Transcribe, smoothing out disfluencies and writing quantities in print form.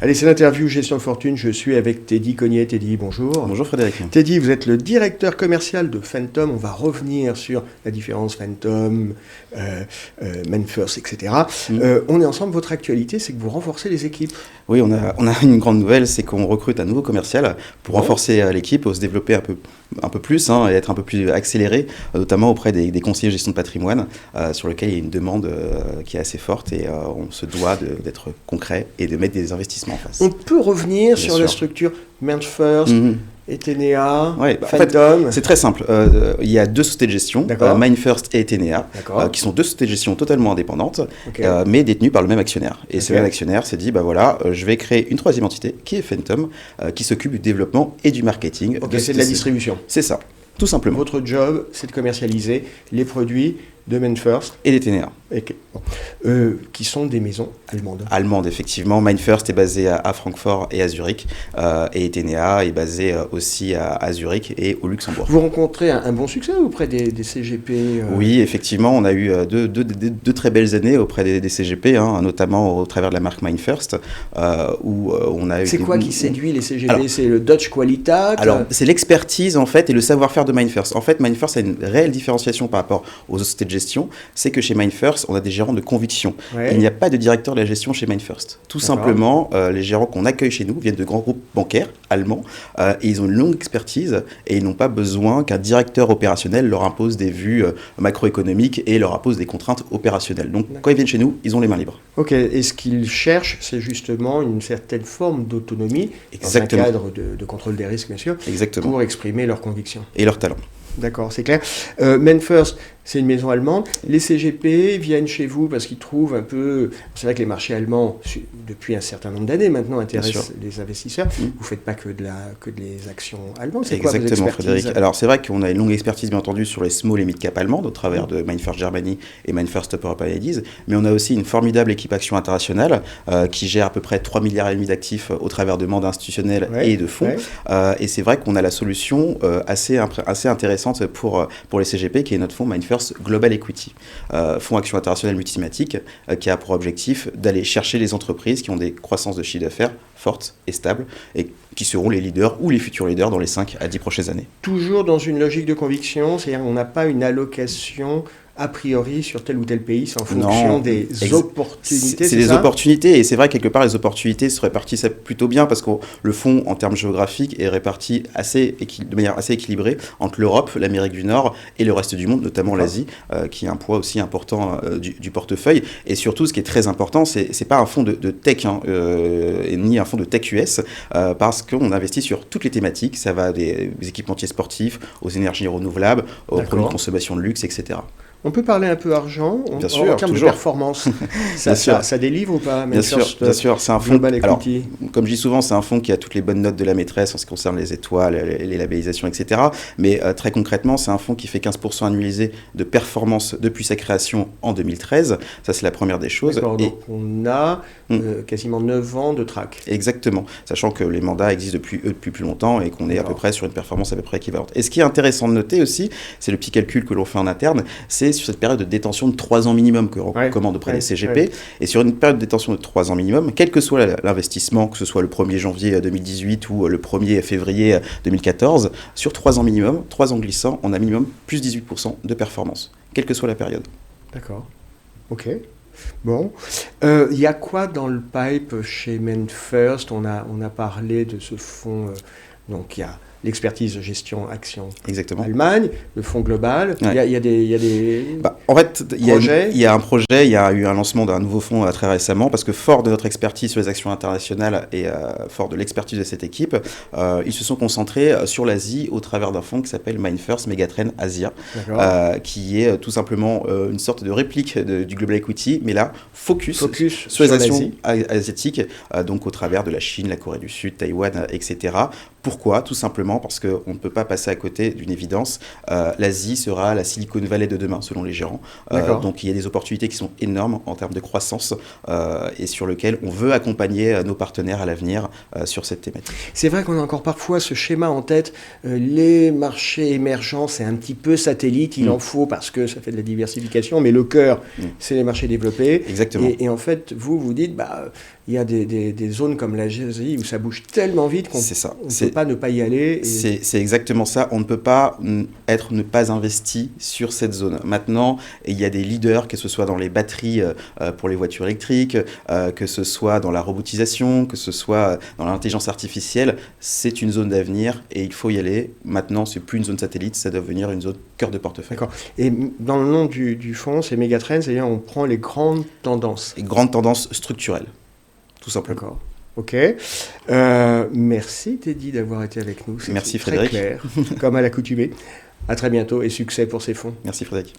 Allez, c'est l'interview Gestion de fortune. Je suis avec Teddy Cognet. Teddy, bonjour. Bonjour Frédéric. Teddy, vous êtes le directeur commercial de Phantom. On va revenir sur la différence Phantom, MainFirst, etc. On est ensemble. Votre actualité, c'est que vous renforcez les équipes. Oui, on a une grande nouvelle, c'est qu'on recrute un nouveau commercial pour renforcer l'équipe, se développer un peu plus et être un peu plus accéléré, notamment auprès des conseillers de gestion de patrimoine, sur lequel il y a une demande qui est assez forte et on se doit d'être concret et de mettre des investissements en face. On peut revenir Bien sur sûr. la structure MainFirst, Etenea, Ouais, Phantom. c'est très simple. Il y a deux sociétés de gestion, MainFirst et Etenea, qui sont deux sociétés de gestion totalement indépendantes, mais détenues par le même actionnaire. Et ce même actionnaire s'est dit, je vais créer une troisième entité, qui est Phantom, qui s'occupe du développement et du marketing. C'est de la distribution. C'est ça, tout simplement. Votre job, c'est de commercialiser les produits de MainFirst Et d'Etenea. Qui sont des maisons allemandes. Allemande, effectivement. MainFirst est basé à Francfort et à Zurich, et Etenea est basé aussi à Zurich et au Luxembourg. Vous rencontrez un bon succès auprès des CGP Oui, effectivement, on a eu deux très belles années auprès des CGP, notamment au travers de la marque MainFirst, où on a eu... C'est quoi qui séduit les CGP? C'est le Dutch Qualitat? Alors, c'est l'expertise, en fait, et le savoir-faire de MainFirst. En fait, MainFirst a une réelle différenciation par rapport aux sociétés de gestion, c'est que chez MainFirst, on a des gérants de conviction. Il n'y a pas de directeur de la gestion chez MainFirst. Tout simplement, les gérants qu'on accueille chez nous viennent de grands groupes bancaires allemands, et ils ont une longue expertise, et ils n'ont pas besoin qu'un directeur opérationnel leur impose des vues macroéconomiques et leur impose des contraintes opérationnelles. Donc, quand ils viennent chez nous, ils ont les mains libres. Ok, et ce qu'ils cherchent, c'est justement une certaine forme d'autonomie, dans un cadre de contrôle des risques, bien sûr, pour exprimer leurs convictions. Et leurs talents. D'accord, c'est clair. MainFirst, c'est une maison allemande. Les CGP viennent chez vous parce qu'ils trouvent un peu... C'est vrai que les marchés allemands, depuis un certain nombre d'années maintenant, intéressent les investisseurs. Vous ne faites pas que des actions allemandes. C'est quoi votre expertise? Frédéric. Alors, c'est vrai qu'on a une longue expertise, bien entendu, sur les small et mid-cap allemandes, au travers de MainFirst Germany et MainFirst Top Europe Analytics. Mais on a aussi une formidable équipe action internationale qui gère à peu près 3,5 milliards d'actifs au travers de mandats institutionnels et de fonds. Et c'est vrai qu'on a la solution assez intéressante pour les CGP, qui est notre fonds MainFirst Global Equity, fonds action internationale multithématique, qui a pour objectif d'aller chercher les entreprises qui ont des croissances de chiffre d'affaires fortes et stables, et qui seront les leaders ou les futurs leaders dans les 5 à 10 prochaines années. Toujours dans une logique de conviction, c'est-à-dire qu'on n'a pas une allocation a priori sur tel ou tel pays, c'est en fonction des opportunités. C'est des opportunités, et c'est vrai, quelque part, les opportunités se répartissent plutôt bien, parce que le fonds, en termes géographiques, est réparti de manière assez équilibrée entre l'Europe, l'Amérique du Nord et le reste du monde, notamment l'Asie, qui a un poids aussi important du portefeuille. Et surtout, ce qui est très important, c'est pas un fonds de tech, ni un fonds de tech US, parce qu'on investit sur toutes les thématiques. Ça va des équipementiers sportifs, aux énergies renouvelables, aux produits de consommation de luxe, etc. On peut parler un peu argent en termes de performance. Ça délivre ou pas? Bien sûr, c'est un fonds. Alors, comme je dis souvent, c'est un fonds qui a toutes les bonnes notes de la maîtresse en ce qui concerne les étoiles, les labellisations, etc. Mais très concrètement, c'est un fonds qui fait 15% annualisé de performance depuis sa création en 2013. Ça, c'est la première des choses. Donc on a quasiment 9 ans de track. Exactement, sachant que les mandats existent depuis plus longtemps et qu'on est à peu près sur une performance à peu près équivalente. Et ce qui est intéressant de noter aussi, c'est le petit calcul que l'on fait en interne, c'est sur cette période de détention de 3 ans minimum que l'on recommande auprès des CGP. Et sur une période de détention de 3 ans minimum, quel que soit l'investissement, que ce soit le 1er janvier 2018 ou le 1er février 2014, sur 3 ans minimum, 3 ans glissants, on a minimum plus 18% de performance, quelle que soit la période. D'accord. Ok. Bon. Il y a quoi dans le pipe chez MainFirst? On a parlé de ce fonds. Donc il y a l'expertise de gestion action Allemagne, le fonds global. Il y a des en fait, projets. Il y a un projet, il y a eu un lancement d'un nouveau fonds très récemment, parce que fort de notre expertise sur les actions internationales et fort de l'expertise de cette équipe, ils se sont concentrés sur l'Asie au travers d'un fonds qui s'appelle MainFirst Megatrend Asia, qui est tout simplement une sorte de réplique du Global Equity, mais là, focus sur les actions asiatiques, donc au travers de la Chine, la Corée du Sud, Taïwan, etc. Pourquoi? Tout simplement parce qu'on ne peut pas passer à côté d'une évidence. L'Asie sera la Silicon Valley de demain, selon les gérants. Donc il y a des opportunités qui sont énormes en termes de croissance et sur lesquelles on veut accompagner nos partenaires à l'avenir sur cette thématique. C'est vrai qu'on a encore parfois ce schéma en tête. Les marchés émergents, c'est un petit peu satellite. Il en faut parce que ça fait de la diversification. Mais le cœur, c'est les marchés développés. Exactement. Et en fait, vous dites, il y a des zones comme l'Asie où ça bouge tellement vite qu'on C'est ça. ne peut pas ne pas y aller. C'est exactement ça. On ne peut pas ne pas investi sur cette zone. Maintenant, il y a des leaders, que ce soit dans les batteries pour les voitures électriques, que ce soit dans la robotisation, que ce soit dans l'intelligence artificielle. C'est une zone d'avenir et il faut y aller. Maintenant, c'est plus une zone satellite, ça doit devenir une zone cœur de portefeuille. D'accord. Et dans le nom du fonds, c'est Megatrends, c'est-à-dire on prend les grandes tendances. Et grandes tendances structurelles, tout simplement. D'accord. Ok. Merci Teddy d'avoir été avec nous. Merci très Frédéric. clair, comme à l'accoutumée. À très bientôt et succès pour ces fonds. Merci Frédéric.